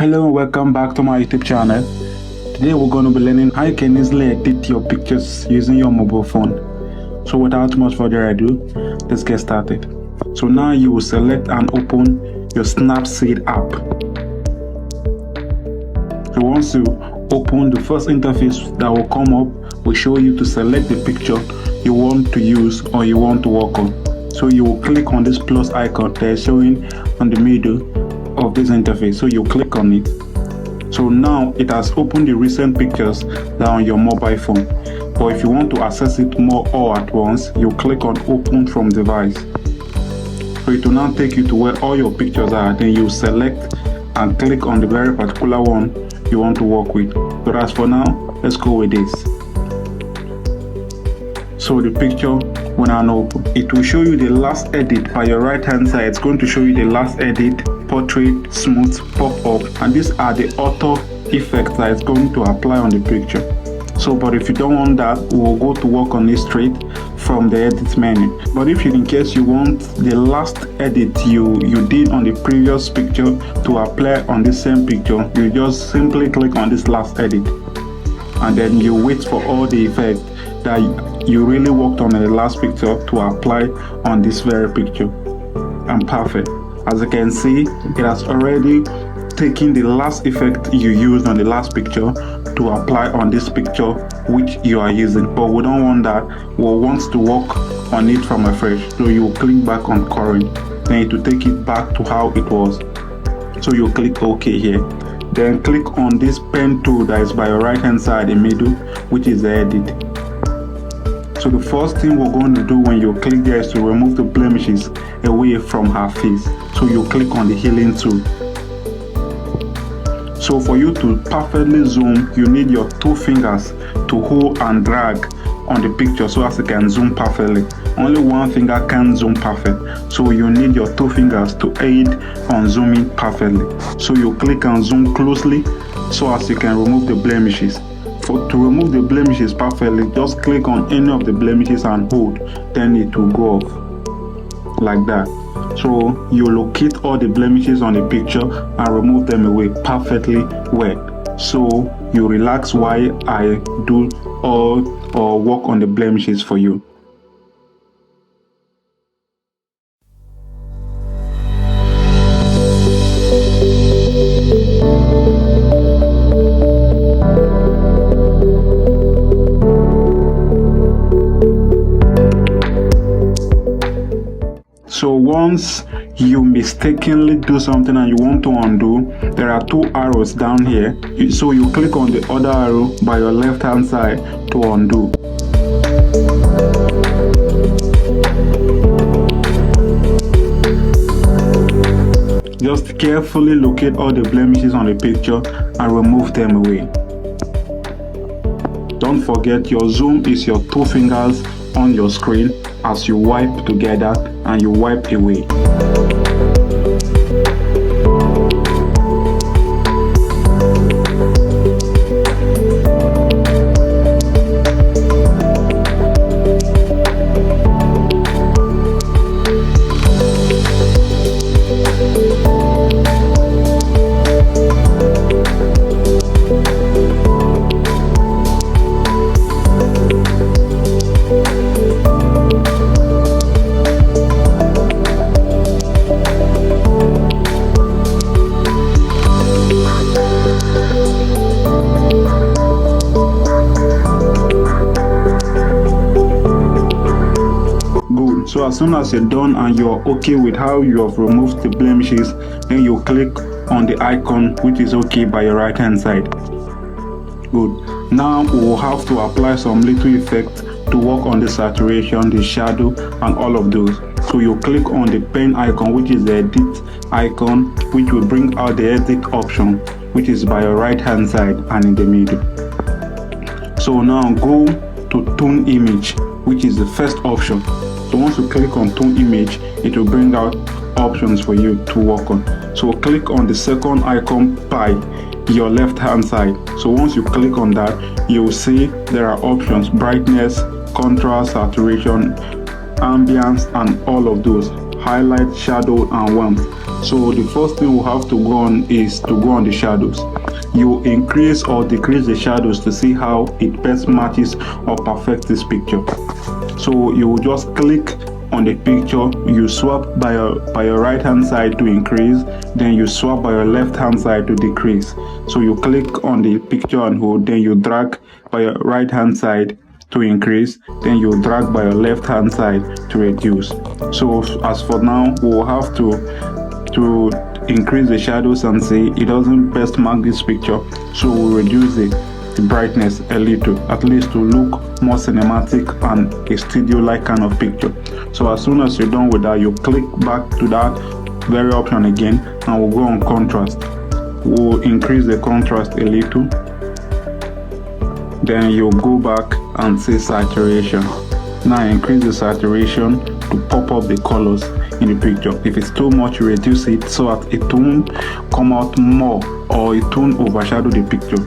Hello and welcome back to my YouTube channel. Today we're going to be learning how you can easily edit your pictures using your mobile phone. So without much further ado, let's get started. So now you will select and open your Snapseed app. So once you open, the first interface that will come up will show you to select the picture you want to use or you want to work on. So you will click on this plus icon that is showing on the middle of this interface. So you click on it. So now it has opened the recent pictures that are on your mobile phone. But if you want to access it more all at once, you click on open from device. So it will now take you to where all your pictures are. Then you select and click on the very particular one you want to work with. But as for now, let's go with this. So the picture will now open. It will show you the last edit by your right hand side. It's going to show you the last edit, portrait, smooth, pop-up, and these are the auto effects that is going to apply on the picture. So but if you don't want that, we'll go to work on it straight from the edit menu. But if in case you want the last edit you did on the previous picture to apply on the same picture, you just simply click on this last edit and then you wait for all the effects that you really worked on in the last picture to apply on this very picture. And perfect. As you can see, it has already taken the last effect you used on the last picture to apply on this picture which you are using. But we don't want that. We want to work on it from afresh. So you click back on current, then it will take it back to how it was. So you click OK here. Then click on this pen tool that is by your right hand side in the middle, which is the edit. So the first thing we're going to do when you click there is to remove the blemishes away from her face. So you click on the healing tool. So for you to perfectly zoom, you need your two fingers to hold and drag on the picture so as you can zoom perfectly. Only one finger can zoom perfect. So you need your two fingers to aid on zooming perfectly. So you click and zoom closely so as you can remove the blemishes. To remove the blemishes perfectly, just click on any of the blemishes and hold, then it will go off like that. So you locate all the blemishes on the picture and remove them away perfectly well. So you relax while I do all or work on the blemishes for you. So once you mistakenly do something and you want to undo, there are two arrows down here. So you click on the other arrow by your left hand side to undo. Just carefully locate all the blemishes on the picture and remove them away. Don't forget your zoom is your two fingers on your screen as you wipe together and you wipe away. So as soon as you're done and you're okay with how you have removed the blemishes, then you click on the icon which is okay by your right hand side. Good. Now we'll have to apply some little effect to work on the saturation, the shadow and all of those. So you click on the pen icon which is the edit icon, which will bring out the edit option which is by your right hand side and in the middle. So now go to tone image, which is the first option. So once you click on tone image, it will bring out options for you to work on. So click on the second icon by your left hand side. So once you click on that, you will see there are options: brightness, contrast, saturation, ambience, and all of those. highlight, shadow and warmth. So the first thing we have to go on is to go on the shadows. You increase or decrease the shadows to see how it best matches or perfects this picture. So you will just click on the picture, you swap by your right hand side to increase, then you swap by your left hand side to decrease. So you click on the picture and hold, then you drag by your right hand side to increase, then you drag by your left hand side to reduce. So as for now, we'll have to increase the shadows and say it doesn't best mark this picture, so we'll reduce the brightness a little, at least to look more cinematic and a studio-like kind of picture. So as soon as you're done with that, you click back to that very option again and we'll go on contrast. We'll increase the contrast a little, then you'll go back and say saturation. Now increase the saturation to pop up the colors in the picture. If it's too much, you reduce it so that it won't come out more or it won't overshadow the picture.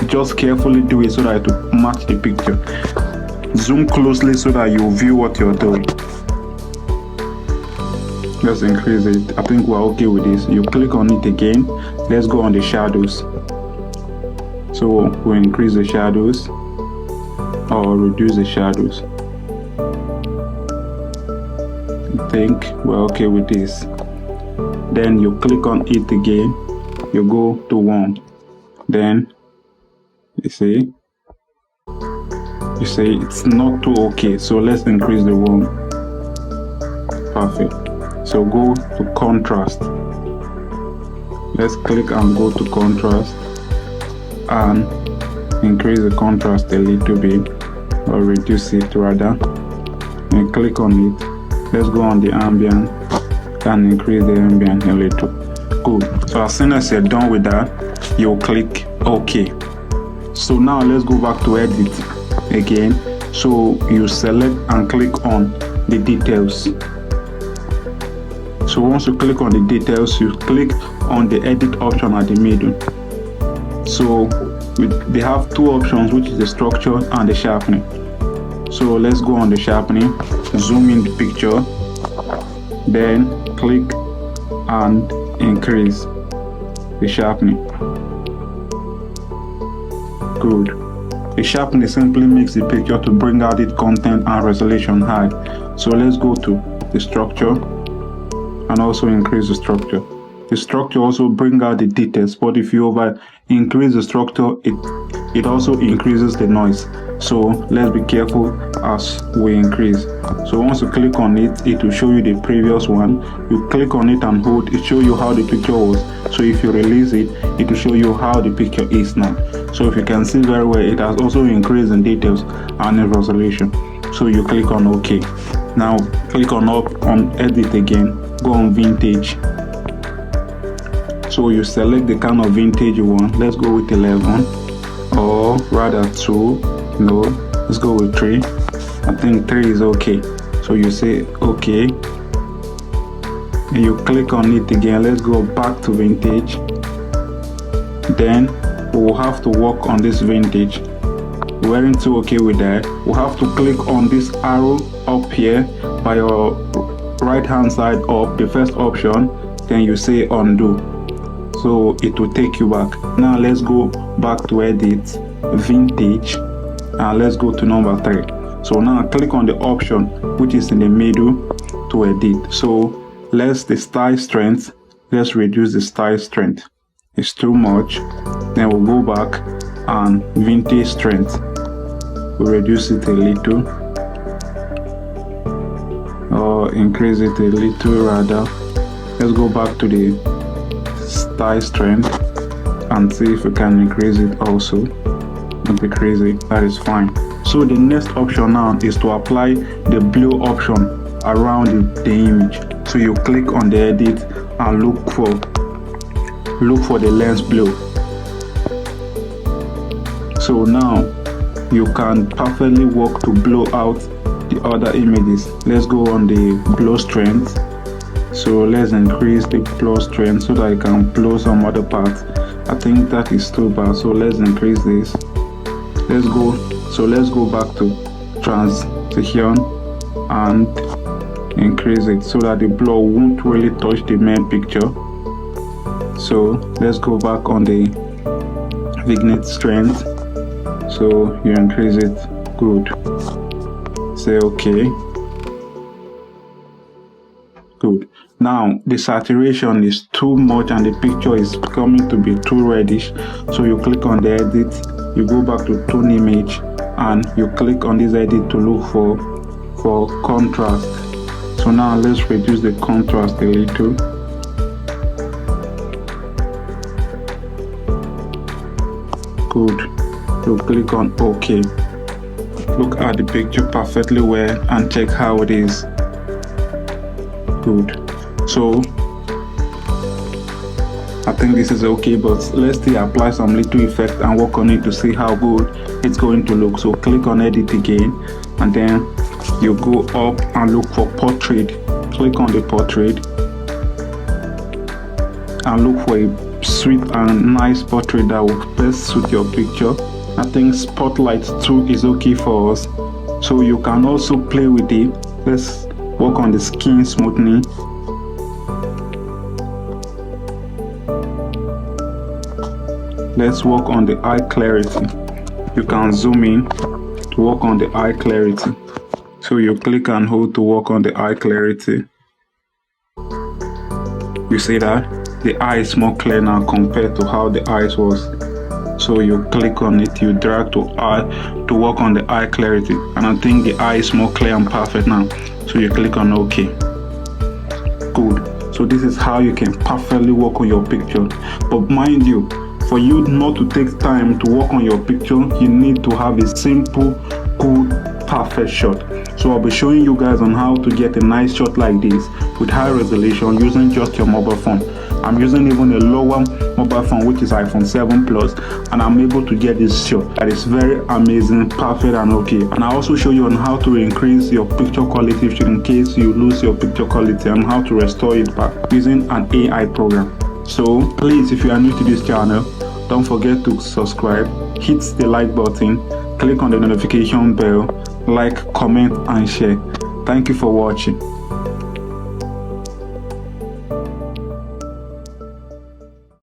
Just carefully do it so that it will match the picture. Zoom closely so that you view what you're doing. Let's increase it. I think we're okay with this. You click on it again. Let's go on the shadows. So we'll increase the shadows or reduce the shadows. I think we're okay with this. Then you click on it again. You go to warm. Then you see it's not too okay, so let's increase the warm. Perfect. So go to contrast. Let's click and go to contrast and increase the contrast a little bit, or reduce it rather, and click on it. Let's go on the ambient and increase the ambient a little. Good. So as soon as you're done with that, you'll click OK. So now let's go back to edit again. So you select and click on the details. So once you click on the details, you click on the edit option at the middle. So they have two options, which is the structure and the sharpening. So let's go on the sharpening, zoom in the picture, then click and increase the sharpening. Good. The sharpening simply makes the picture to bring out its content and resolution high. So let's go to the structure and also increase the structure. The structure also bring out the details, but if you increase the structure, it also increases the noise. So let's be careful as we increase. So once you click on it, it will show you the previous one. You click on it and hold, it show you how the picture was. So if you release it, it will show you how the picture is now. So if you can see very well, it has also increased in details and in resolution. So you click on OK. Now click on edit again, go on vintage. So you select the kind of vintage you want. Let's go with 11, or rather 2. No, let's go with 3. I think 3 is okay. So you say OK, and you click on it again. Let's go back to vintage. Then we'll have to work on this vintage. We weren't too okay with that. We'll have to click on this arrow up here by your right hand side up, the first option. Then you say undo. So it will take you back. Now let's go back to edit, vintage, and let's go to number 3. So now click on the option which is in the middle to edit. So the style strength, let's reduce the style strength. It's too much. Then we'll go back and vintage strength, we'll reduce it a little, or increase it a little rather. Let's go back to the style strength and see if we can increase it also. Don't be crazy, that is fine. So the next option now is to apply the blue option around the image. So you click on the edit and look for the lens blue. So now you can perfectly work to blow out the other images. Let's go on the blow strength. So let's increase the blow strength so that I can blow some other parts. I think that is too bad, so let's increase this. Let's go back to transition and increase it so that the blur won't really touch the main picture. So let's go back on the vignette strength. So you increase it. Good. Say okay. Good. Now the saturation is too much and the picture is becoming to be too reddish. So you click on the edit, you go back to tone image, and you click on this edit to look for contrast. So now let's reduce the contrast a little. Good. You click on OK. Look at the picture perfectly well and check how it is. Good. So I think this is okay, but let's still apply some little effect and work on it to see how good it's going to look. So click on edit again, and then you go up and look for portrait. Click on the portrait and look for a sweet and nice portrait that will best suit your picture. I think Spotlight 2 is okay for us, so you can also play with it. Let's work on the skin smoothing. Let's work on the eye clarity. You can zoom in to work on the eye clarity. So you click and hold to work on the eye clarity. You see that the eye is more clear now compared to how the eyes was. So you click on it, you drag to work on the eye clarity, and I think the eye is more clear and perfect now. So you click on OK. Good. So this is how you can perfectly work on your picture. But mind you, for you not to take time to work on your picture, you need to have a simple, good, perfect shot. So I'll be showing you guys on how to get a nice shot like this with high resolution using just your mobile phone. I'm using even a lower mobile phone, which is iPhone 7 Plus, and I'm able to get this shot that is very amazing, perfect and okay. And I also show you on how to increase your picture quality in case you lose your picture quality, and how to restore it back using an AI program. So please, if you are new to this channel, don't forget to subscribe, hit the like button, click on the notification bell, like, comment and share. Thank you for watching.